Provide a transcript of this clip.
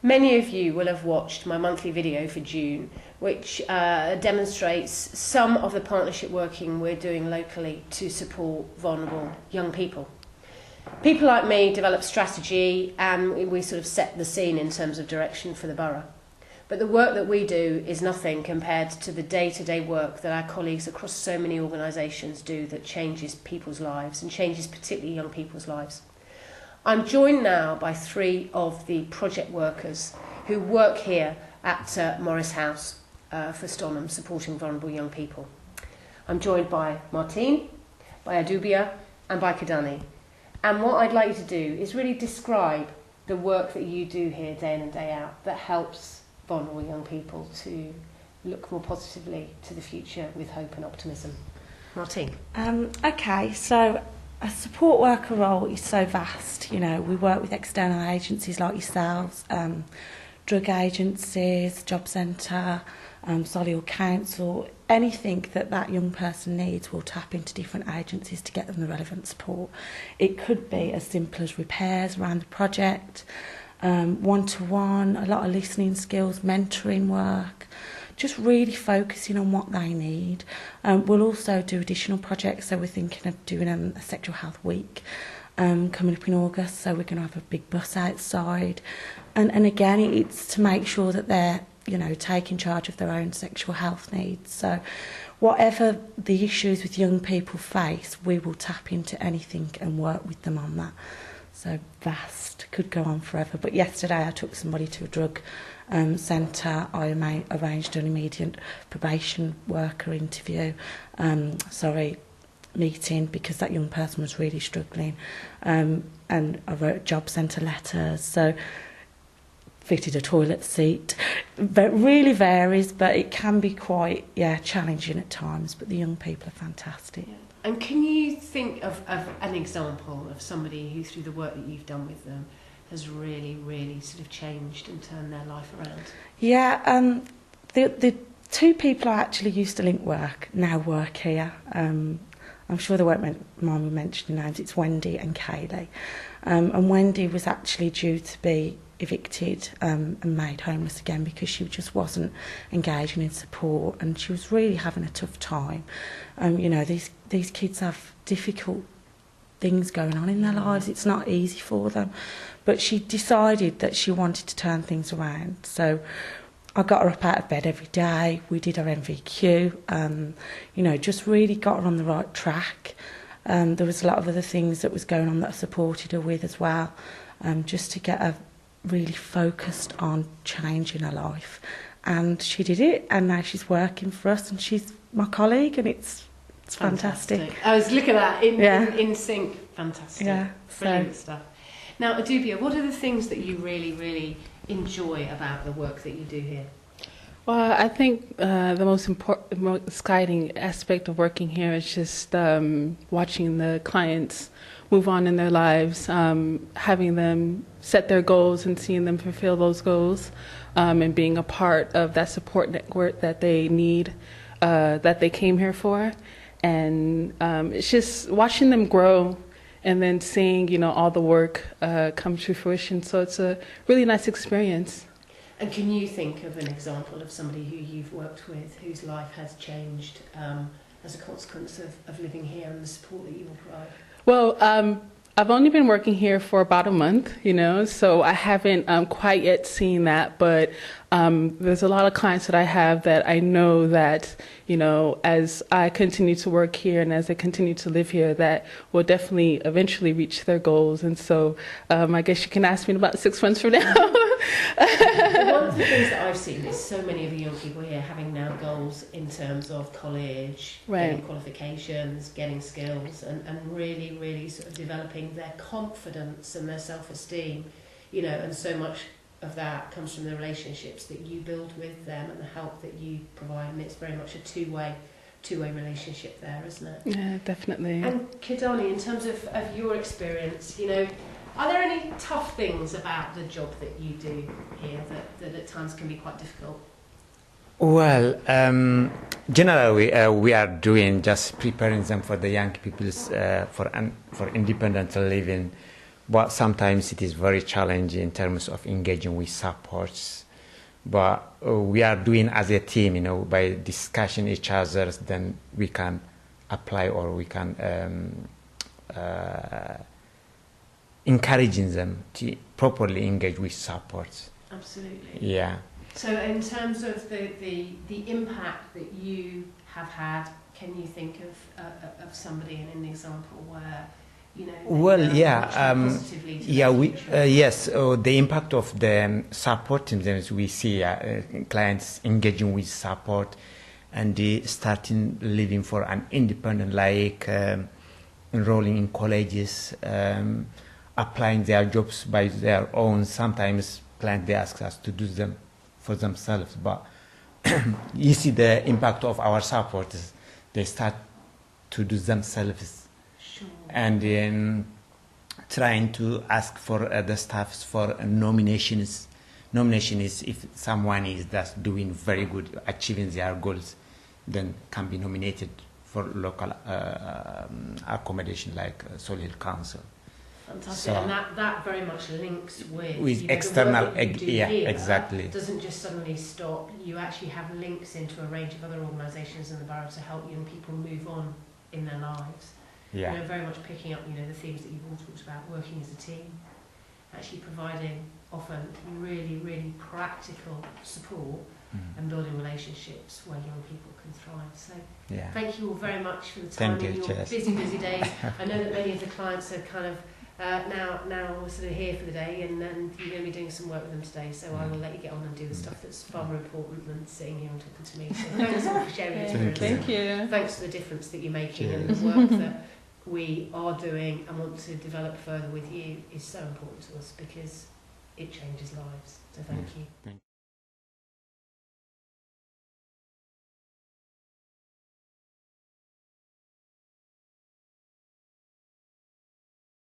Many of you will have watched my monthly video for June, which demonstrates some of the partnership working we're doing locally to support vulnerable young people. People like me develop strategy and we sort of set the scene in terms of direction for the borough. But the work that we do is nothing compared to the day-to-day work that our colleagues across so many organisations do that changes people's lives and changes particularly young people's lives. I'm joined now by 3 of the project workers who work here at Morris House for Stonham, supporting vulnerable young people. I'm joined by Martine, by Adubia and by Kadani. And what I'd like you to do is really describe the work that you do here day in and day out that helps vulnerable young people to look more positively to the future with hope and optimism. Martine. Okay, so a support worker role is so vast. You know, we work with external agencies like yourselves, drug agencies, job centre, Solihull Council, anything that young person needs, we'll tap into different agencies to get them the relevant support. It could be as simple as repairs around the project, one-to-one, a lot of listening skills, mentoring work, just really focusing on what they need. We'll also do additional projects, so we're thinking of doing a sexual health week coming up in August, so we're going to have a big bus outside. And again, it's to make sure that they're, you know, taking charge of their own sexual health needs. So whatever the issues with young people face, we will tap into anything and work with them on that. So vast, could go on forever. But yesterday I took somebody to a drug centre. I arranged an immediate probation worker interview, meeting, because that young person was really struggling. And I wrote job centre letters, so fitted a toilet seat. But really varies, but it can be quite challenging at times. But the young people are fantastic. Yeah. And can you think of an example of somebody who, through the work that you've done with them, has really, really sort of changed and turned their life around? Yeah, the 2 people I actually used to link work now work here. I'm sure they won't mind me mentioning names. It's Wendy and Kaylee. And Wendy was actually due to be evicted and made homeless again because she just wasn't engaging in support, and she was really having a tough time. You know, these kids have difficult things going on in their lives. It's not easy for them. But she decided that she wanted to turn things around. So I got her up out of bed every day. We did her MVQ, you know, just really got her on the right track. There was a lot of other things that was going on that I supported her with as well, just to get her really focused on changing her life. And she did it, and now she's working for us, and she's my colleague, and it's fantastic. I was looking at that in sync. Fantastic. Yeah, brilliant stuff. Now, Adubia, what are the things that you really, really enjoy about the work that you do here? Well, I think the most exciting aspect of working here is just watching the clients move on in their lives, having them set their goals and seeing them fulfill those goals, and being a part of that support network that they need, that they came here for. And it's just watching them grow and then seeing, you know, all the work come to fruition. So it's a really nice experience. And can you think of an example of somebody who you've worked with whose life has changed as a consequence of living here and the support that you will provide? Well, I've only been working here for about a month, you know, so I haven't quite yet seen that, but there's a lot of clients that I have that I know that, you know, as I continue to work here and as I continue to live here, that will definitely eventually reach their goals. And so I guess you can ask me in about 6 months from now. One of the things that I've seen is so many of the young people here having now goals in terms of college, getting qualifications, getting skills, and really, really sort of developing their confidence and their self-esteem, you know, and so much of that comes from the relationships that you build with them and the help that you provide, and it's very much a two-way relationship there, isn't it? Yeah, definitely. And Kadani, in terms of your experience, you know, are there any tough things about the job that you do here that at times can be quite difficult? Well, generally we are doing just preparing them for the young people for independent living, but sometimes it is very challenging in terms of engaging with supports. But we are doing as a team, by discussing each other, then we can apply, or we can encouraging them to properly engage with supports. Absolutely. Yeah. So in terms of the impact that you have had, can you think of somebody in an example where, Well, yeah, positively to yeah, that future? yes, the impact of the supporting them is we see clients engaging with support and starting living for an independent, like enrolling in colleges, applying their jobs by their own. Sometimes clients, they ask us to do them for themselves, but you see the impact of our support is they start to do themselves. Sure. And trying to ask for the staffs for nominations. Nomination is if someone is that's doing very good, achieving their goals, then can be nominated for local accommodation like Solihull Council. Fantastic, So, and that very much links with external, the work that you do yeah, here. exactly. Doesn't just suddenly stop. You actually have links into a range of other organisations in the borough to help young people move on in their lives. Yeah. Very much picking up, the themes that you've all talked about, working as a team, actually providing often really, really practical support and building relationships where young people can thrive. So Yeah. thank you all very much for the time in your cheers. busy days. I know that many of the clients are kind of now sort of here for the day, and you're going to be doing some work with them today, so I will let you get on and do the stuff that's far more important than sitting here and talking to me. So thanks all for sharing your experience. Thank you. Thanks for the difference that you're making, and Cheers. the work that we are doing and want to develop further with you is so important to us because it changes lives. So thank you.